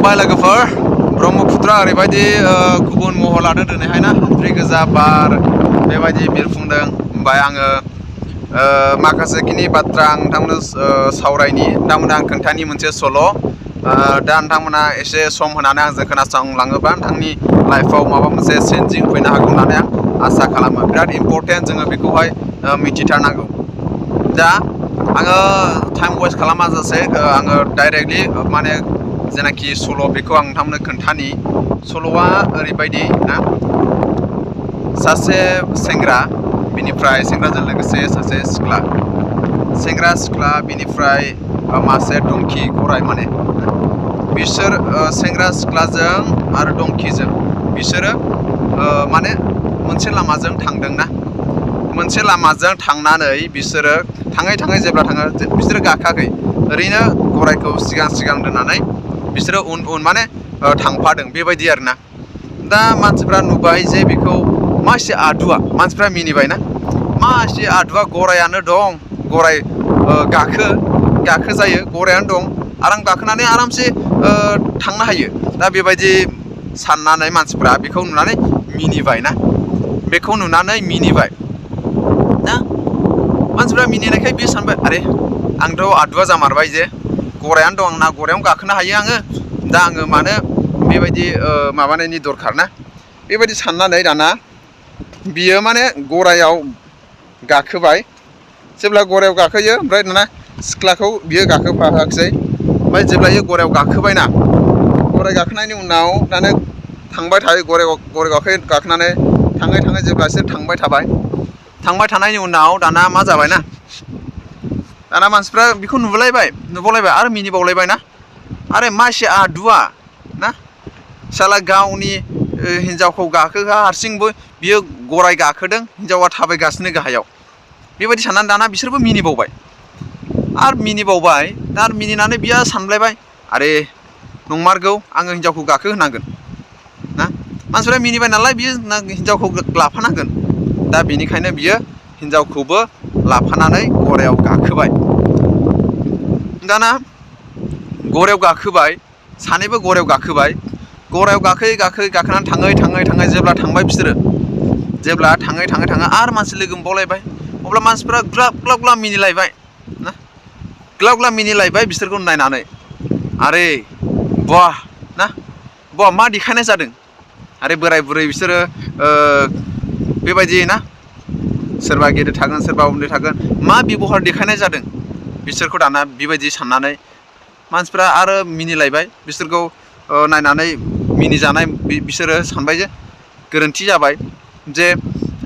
खुलुमबाय लोगोफोर ब्रह्मपुत्रआ ओरैबायदि गुबुन महर लादों दिनैहाय ना हाद्रि गोजा बार बेबायदि बिरफुंदों ओमफ्राय आङो माखासेखिनि बाथ्रा आं नोंथांमोननो सावरायनि नोंथांमोननो आं खोन्थानि मोनसे सल' दा नोंथांमोना एसे सम होनानै आंजों खोनासंलाङोबा नोंथांनि लाइफआव माबा मोनसे चेन्जिं फैनो हागौ होननानै आं आसा खालामो बिराद इम्परटेन्ट जोङो बेखौहाय मिथिथारनांगौ दा आङो टाइम वेस्ट खालामाजासे आङो डाइरेक्टलि माने जेनाखि सल' बेखौ आं नोंथांमोननो खोन्थानि सल'आ ओरैबायदि ना सासे सेंग्रा बिनिफ्राय सेंग्राजों लोगोसे सासे सिख्ला सेंग्रा सिख्ला बिनिफ्राय मासे दंखि गराय माने बिसोर सेंग्रा सिख्लाजों आरो दंखिजों बिसोरो माने मोनसे लामाजों थांदोंना मोनसे लामाजों थांनानै बिसोरो थाङै थाङै जेब्ला थाङो बिसोरो गाखोआखै ओरैनो गरायखौ सिगां सिगां दोननानै बिसोरो उन उन माने थांफादों बेबायदि आरोना दा मानसिफ्रा नुबाय जे बेखौ मासे आदुआ मानसिफ्रा मिनिबाय ना मासे आदुआ गरायानो दं गराय गाखो जायो गरायानो दं आराम गाखोनानै आरामसे थांनो हायो दा बेबायदि साननानै मानसिफ्रा बेखौ नुनानै मिनिबाय ना बेखौ नुनानै मिनिबाय दा मानसिफ्रा मिनिनायखाय बे सानबाय आरे आंथ' आदुआ जामारबाय जे गरायानो दं आंना गरायावनो गाखोनो हायो आङो दा आङो मानो बेबायदि माबानायनि दरखार ना बेबायदि साननानै दाना बियो माने गरायाव गाखोबाय जेब्ला गरायाव गाखोयो ओमफ्राय दाना सिख्लाखौ बियो गाखोफाहोआखिसै ओमफ्राय जेब्ला इयो गरायाव गाखोबायना गराय गाखोनायनि उनाव दाना थांबाय थायो गराय गाखोनानै थाङै थाङै जेब्ला एसे थांबाय थानायनि उनाव दाना मा जाबायना दाना मानसिफ्रा बेखौ नुबावलायबाय आरो मिनिबावलायबाय ना आरे मासे आदुआ ना साला गावनि हिन्जावखौ गाखोहोआ हारसिंबो बियो गराय गाखोदों हिन्जावा थाबायगासिनो गाहायाव बेबायदि साननानै दाना बिसोरबो मिनिबावबाय दा मिनिनानै बियो सानलायबाय आरे नंमारगौ आङो हिन्जावखौ गाखोहोनांगोन ना मानसिफ्रा मिनिबाय नालाय बियो हिन्जावखौ लाफानांगोन दा बेनिखायनो बियो हिन्जावखौबो लाफानानै गरायाव गाखोबाय दाना गरायाव गाखोबाय सानैबो गरायाव गाखोयै गाखोनानै थाङै जेब्ला थांबाय बिसोरो जेब्ला थाङै आरो मानसि लोगो मोनबावलायबाय अब्ला मानसिफ्रा ग्लाब मिनिलायबाय ना ग्लाब मिनिलायबाय बिसोरखौ नायनानै आरे बा मा देखायनाय जादों आरे बोराय बुरै बिसोरो बेबायदि ना सोरबा गेदेर थागोन सोरबा उन्दै थागोन मा बेबहार देखायनाय जादों बिसोरखौ दाना बेबायदि साननानै मानसिफ्रा आरो मिनिलायबाय बिसोरखौ नायनानै मिनिजानाय बिसोरो सानबाय जे गोरोन्थि जाबाय जे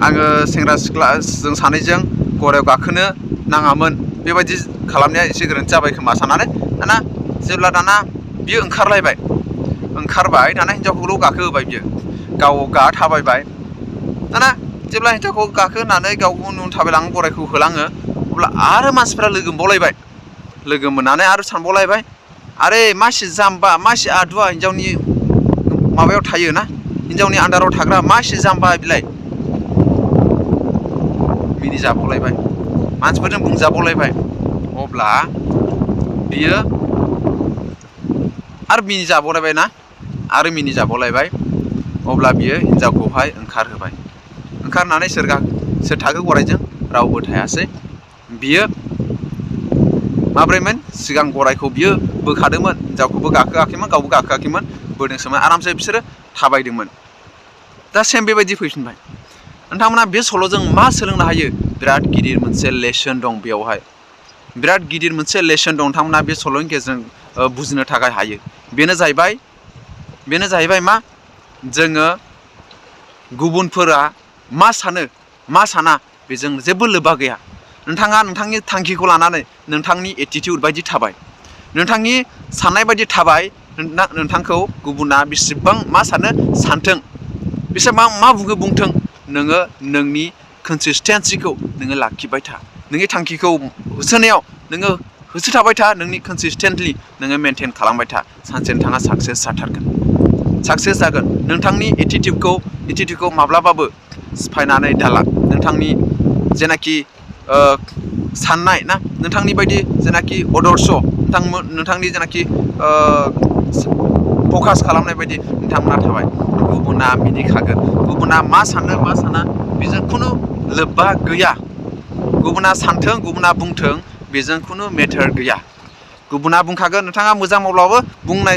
आङो सेंग्रा सिख्ला जों सानैजों गरायाव गाखोनो नाङामोन बेबायदि खालामनाया एसे गोरोन्थि जाबाय खोमा साननानै दाना जेब्ला दाना बियो ओंखारबाय दाना हिन्जावखौल' गाखोहोबाय बियो गाव थाबायबाय दाना जेब्ला हिन्जावखौ गाखोनानै गाव उन थाबायलाङो गरायखौ होलाङो अब्ला आरो मानसिफ्रा लोगो मोननानै आरो सानबावलायबाय आरे मासे जाम्बा मासे आदुआ हिन्जावनि माबायाव थायो ना हिन्जावनि आन्दाराव थाग्रा मासे जाम्बा बिलाय मिनिजाबावलायबाय मानसिफोरजों बुंजाबावलायबाय अब्ला बियो आरो मिनिजाबावलायबाय अब्ला बियो हिन्जावखौहाय ओंखारनानै सोर थाखो गरायजों रावबो थायासै बियो माब्रैमोन सिगां गरायखौ बियो बोखादोंमोन हिन्जावखौबो गाखोआखैमोन गावबो गाखोआखैमोन बोदोंसोमोन आरामसे बिसोरो थाबायदोंमोन दा सेम बेबायदि फैफिनबाय नोंथांमोना बे सल'जों मा सोलोंनो हायो बिराद गिदिर मोनसे लेसन दं बेयावहाय बिराद गिदिर मोनसे लेसन दं नोंथांमोना बे सल'नि गेजेरजों बुजिनो थाखाय हायो बेनो जाहैबाय मा जोङो गुबुनफोरा मा सानो मा साना बेजों जेबो लोब्बा गैया नोंथाङा नोंथांनि थांखिखौ लानानै नोंथांनि एटिटिउड बायदि थाबाय नोंथांनि साननाय बायदि थाबाय नोंथांखौ गुबुना बेसेबां मा सानथों बेसेबां मा बुंथों नोङो नोंनि कनसिसटेन्सिखौ नोङो लाखिबाय था नोंनि थांखिखौ होसोनायाव नोङो होसोथाबाय था नोंनि कनसिसटेन्टलि नोङो मेनटेन खालामबाय था सानसे नोंथाङा साक्सेस जागोन नोंथांनि एटिटिउडखौ माब्लाबाबो सिफायनानै दाला नोंथांनि जेनाखि साननाय ना नोंथांनि बायदि जेनाखि आदर्श नोंथांनि जेनाखि फकास खालामनाय बायदि नोंथांमोना थाबाय गुबुना मिनिखागोन गुबुना मा सानो मा साना बेजों खुनु लोब्बा गैया गुबुना सानथों गुबुना बुंथों बेजों खुनु मेटार गैया गुबुना बुंखागोन नोंथाङा मोजां मावब्लाबो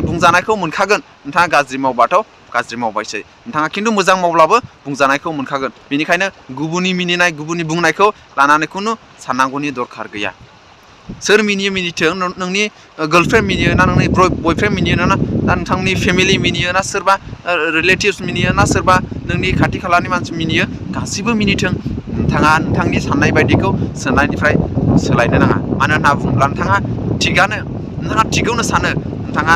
बुंजानायखौ मोनखागोन नोंथाङा गाज्रि मावबाथ' गाज्रि मावबायसै नोंथाङा खिन्थु मोजां मावब्लाबो बुंजानायखौ मोनखागोन बेनिखायनो गुबुननि मिनिनाय गुबुननि बुंनायखौ लानानै खुनु साननांगौनि दरखार गैया सोर मिनियो मिनिथों नोंनि गार्लफ्रेन्ड मिनियो ना नोंनि बयफ्रेन्ड मिनियो ना नोंथांनि फेमिलि मिनियो ना सोरबा रिलेटिभ्स मिनियो ना सोरबा नोंनि खाथि खालानि मानसि मिनियो गासिबो मिनिथों नोंथाङा नोंथांनि साननाय बायदिखौ साननायनिफ्राय सोलायनो नाङा मानो होनना बुङोब्ला नोंथाङा थिगखौनो सानो नोंथाङा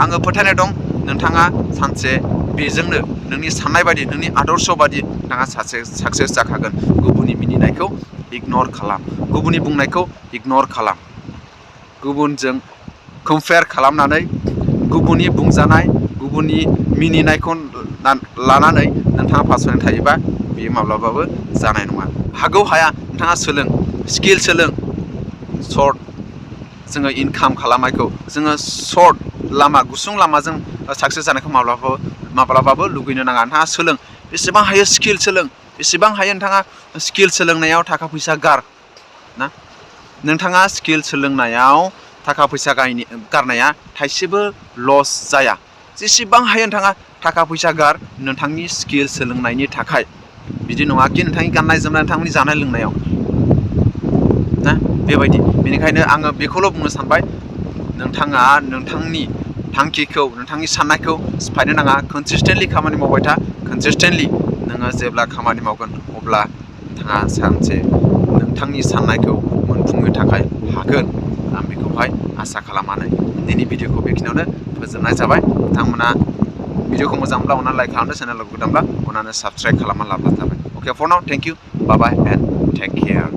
आङो फोथायनाय दं नोंथाङा सानसे बेजोंनो नोंनि साननाय बायदि नोंनि आदर्श बायदि नोंथाङा सासे साक्सेस जाखागोन गुबुननि मिनिनायखौ इगनर खालाम गुबुननि बुंनायखौ इगनर खालाम गुबुनजों कम्पेयार खालामनानै गुबुननि बुंजानाय गुबुननि मिनिनायखौ लानानै नोंथाङा पासयनानै थायोबा बेयो माब्लाबाबो जानाय नङा हागौ हाया नोंथाङा सोलों स्किल सोलों सर्ट जोङो इनकाम खालामनायखौ जोङो सर्ट लामा गुसुं लामाजों साक्सेस जानायखौ माब्लाबाबो लुगैनो नाङा नोंथाङा सोलों बेसेबां हायो स्किल सोलों बेसेबां हायो नोंथाङा स्किल सोलोंनायाव थाखा फैसा गार ना नोंथाङा स्किल सोलोंनायाव थाखा फैसा गारनाया थाइसेबो लस जाया जेसेबां हायो नोंथाङा थाखा फैसा गार नोंथांनि स्किल सोलोंनायनि थाखाय बिदि नङा कि नोंथांनि गाननाय जोमनाय नोंथांनि जानाय लोंनायाव ना बेबायदि बेनिखायनो आङो बेखौल' बुंनो सानबाय नोंथाङा नोंथांनि थांखिखौ नोंथांनि साननायखौ सिफायनो नाङा कनसिस्टेन्टलि खामानि मावबाय था कनसिस्टेन्टलि नोङो जेब्ला खामानि मावगोन अब्ला नोंथाङा सानसे नोंथांनि साननायखौ मोनफुंनो थाखाय हागोन आं बेखौहाय आसा खालामनानै दिनैनि भिडिअखौ बेखिनियावनो फोजोबनाय जाबाय नोंथांमोना भिडिअखौ मोजां मोनब्ला अननानै लाइक खालामदो चेनेलखौ गोदानब्ला अननानै साबस्क्राइब खालामनानै लाब्लानो जाबाय okay for now thank you bye bye and take care